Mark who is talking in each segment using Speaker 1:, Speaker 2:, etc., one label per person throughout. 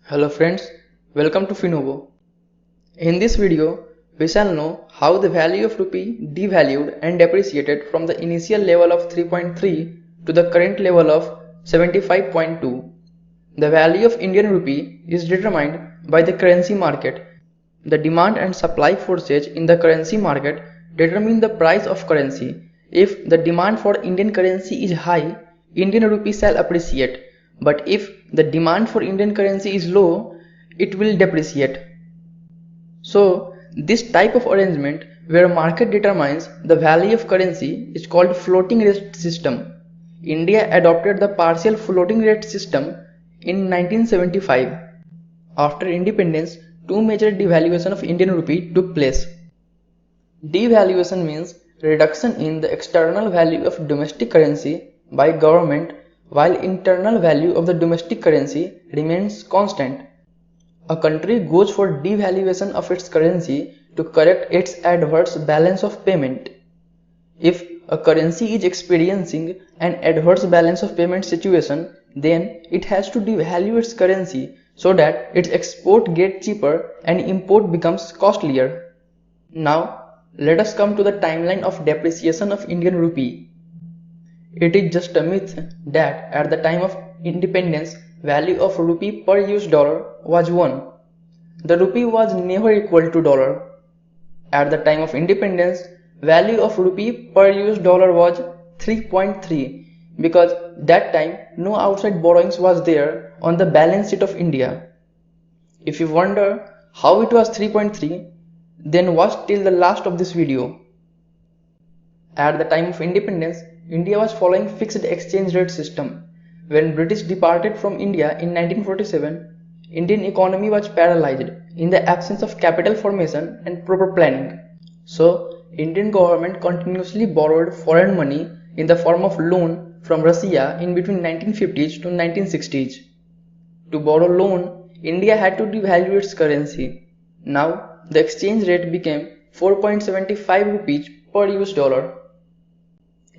Speaker 1: Hello friends, welcome to Finnobo. In this video, we shall know how the value of rupee devalued and depreciated from the initial level of 3.3 to the current level of 75.2. The value of Indian rupee is determined by the currency market. The demand and supply forces in the currency market determine the price of currency. If the demand for Indian currency is high, Indian rupee shall appreciate. But if the demand for Indian currency is low, it will depreciate. So, this type of arrangement where market determines the value of currency is called floating rate system. India adopted the partial floating rate system in 1975. After independence, two major devaluation of Indian rupee took place. Devaluation means reduction in the external value of domestic currency by government while internal value of the domestic currency remains constant. A country goes for devaluation of its currency to correct its adverse balance of payment. If a currency is experiencing an adverse balance of payment situation, then it has to devalue its currency so that its export gets cheaper and import becomes costlier. Now, let us come to the timeline of depreciation of Indian rupee. It is just a myth that at the time of independence, value of rupee per US dollar was 1. The rupee was never equal to dollar. At the time of independence, value of rupee per US dollar was 3.3 because that time no outside borrowings was there on the balance sheet of India. If you wonder how it was 3.3, then watch till the last of this video. At the time of independence, India was following fixed exchange rate system. When British departed from India in 1947, Indian economy was paralyzed in the absence of capital formation and proper planning. So, Indian government continuously borrowed foreign money in the form of loan from Russia in between 1950s to 1960s. To borrow loan, India had to devalue its currency. Now, the exchange rate became 4.75 rupees per US dollar.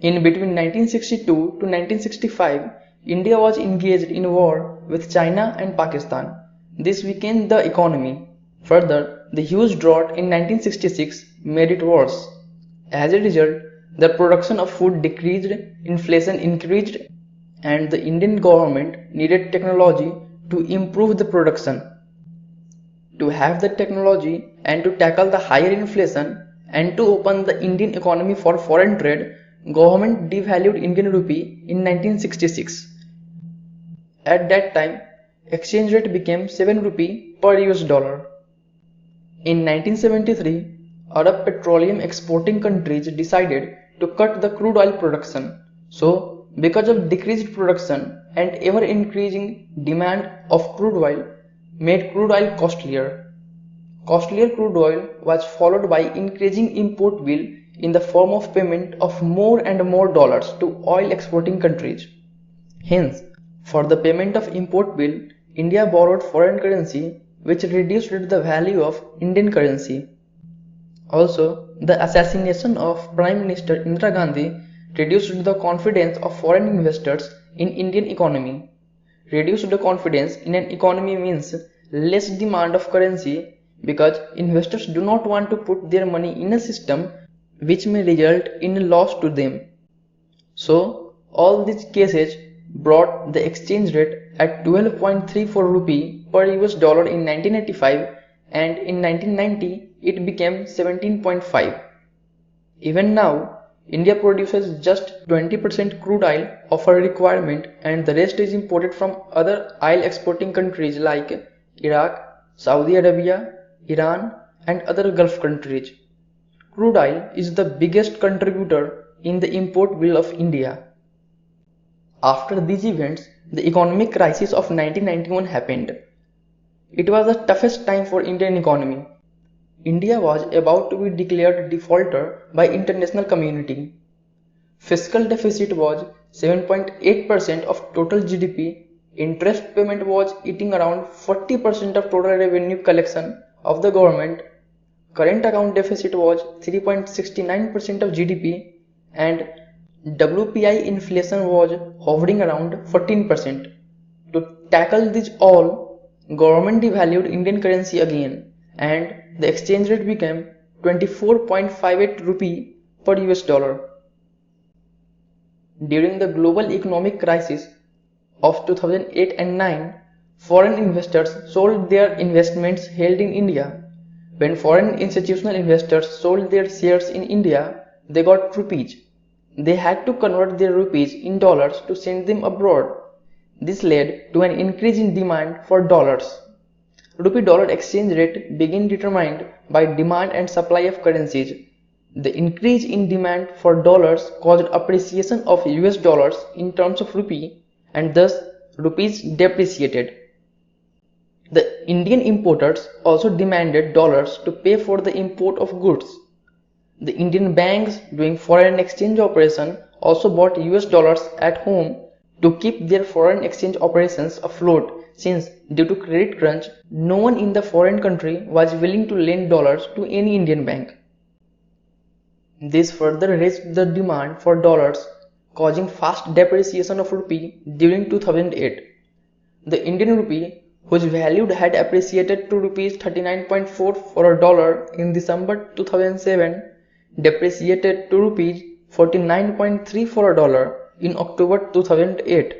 Speaker 1: In between 1962 to 1965, India was engaged in war with China and Pakistan. This weakened the economy. Further, the huge drought in 1966 made it worse. As a result, the production of food decreased, inflation increased, and the Indian government needed technology to improve the production. To have the technology and to tackle the higher inflation and to open the Indian economy for foreign trade, government devalued Indian rupee in 1966. At that time, exchange rate became 7 rupee per US dollar. In 1973, Arab petroleum exporting countries decided to cut the crude oil production. So, because of decreased production and ever increasing demand of crude oil made crude oil costlier. Costlier crude oil was followed by increasing import bill in the form of payment of more and more dollars to oil exporting countries. Hence, for the payment of import bill, India borrowed foreign currency which reduced the value of Indian currency. Also, the assassination of Prime Minister Indira Gandhi reduced the confidence of foreign investors in Indian economy. Reduced the confidence in an economy means less demand of currency because investors do not want to put their money in a system which may result in a loss to them. So, all these cases brought the exchange rate at 12.34 rupee per US dollar in 1985 and in 1990 it became 17.5. Even now, India produces just 20% crude oil of our requirement and the rest is imported from other oil exporting countries like Iraq, Saudi Arabia, Iran and other Gulf countries. Crude oil is the biggest contributor in the import bill of India. After these events, the economic crisis of 1991 happened. It was the toughest time for Indian economy. India was about to be declared defaulter by international community. Fiscal deficit was 7.8% of total GDP. Interest payment was eating around 40% of total revenue collection of the government. Current account deficit was 3.69% of GDP and WPI inflation was hovering around 14%. To tackle this all, government devalued Indian currency again and the exchange rate became 24.58 rupee per US dollar. During the global economic crisis of 2008 and 9, foreign investors sold their investments held in India. When foreign institutional investors sold their shares in India, they got rupees. They had to convert their rupees in dollars to send them abroad. This led to an increase in demand for dollars. Rupee-dollar exchange rate being determined by demand and supply of currencies. The increase in demand for dollars caused appreciation of US dollars in terms of rupee, and thus rupees depreciated. The Indian importers also demanded dollars to pay for the import of goods. The Indian banks doing foreign exchange operation also bought US dollars at home to keep their foreign exchange operations afloat, since due to credit crunch, no one in the foreign country was willing to lend dollars to any Indian bank. This further raised the demand for dollars, causing fast depreciation of rupee during 2008. The Indian rupee, whose value had appreciated to rupees 39.4 for a dollar in December 2007, depreciated to rupees 49.3 for a dollar in October 2008.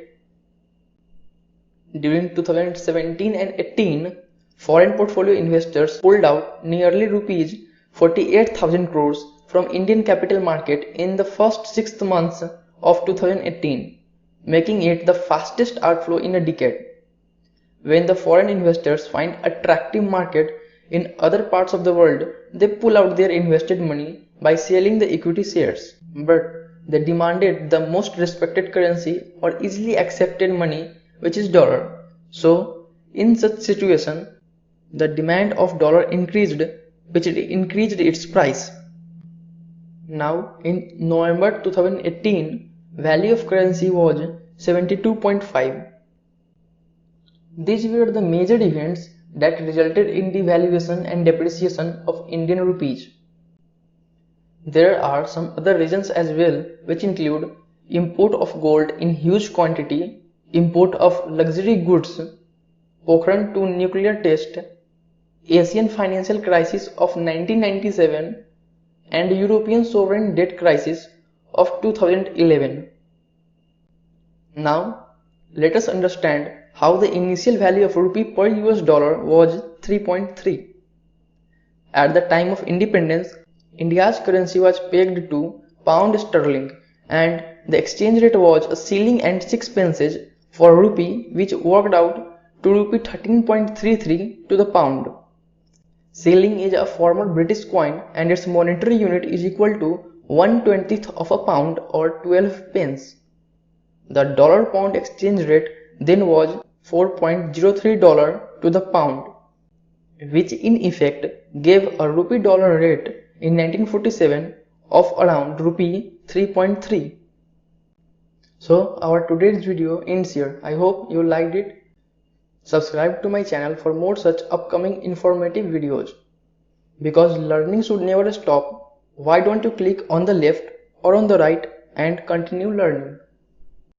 Speaker 1: During 2017 and 18, foreign portfolio investors pulled out nearly rupees 48,000 crores from Indian capital market in the first 6 months of 2018, making it the fastest outflow in a decade. When the foreign investors find attractive market in other parts of the world, they pull out their invested money by selling the equity shares. But they demanded the most respected currency or easily accepted money, which is dollar. So, in such situation, the demand of dollar increased, which increased its price. Now, in November 2018, value of currency was 72.5. These were the major events that resulted in devaluation and depreciation of Indian rupees. There are some other reasons as well, which include import of gold in huge quantity, import of luxury goods, Pokhran 2 nuclear test, Asian financial crisis of 1997, and European sovereign debt crisis of 2011. Now, let us understand how the initial value of rupee per US dollar was 3.3. At the time of independence, India's currency was pegged to pound sterling, and the exchange rate was a shilling and 6 pences for rupee, which worked out to rupee 13.33 to the pound. Shilling is a former British coin and its monetary unit is equal to 1/20th of a pound or 12 pence. The dollar-pound exchange rate then was $4.03 to the pound, which in effect gave a rupee-dollar rate in 1947 of around rupee 3.3. So our today's video ends here. I hope you liked it. Subscribe to my channel for more such upcoming informative videos. Because learning should never stop, why don't you click on the left or on the right and continue learning.